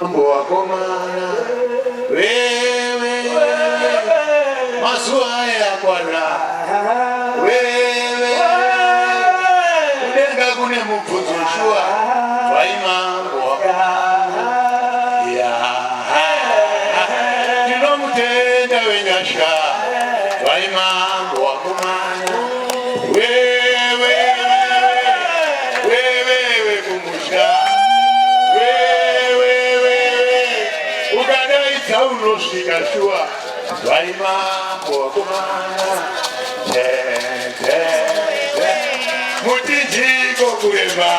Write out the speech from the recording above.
mambo wakomana wewe masua ya kwana wewe udenga kune mupfuzushua vaimambo wakomana ya tinomutenda wenyasha vaimambo wakomana wewe kumusha unosika shua vaimambo wakomana mutijiko kurema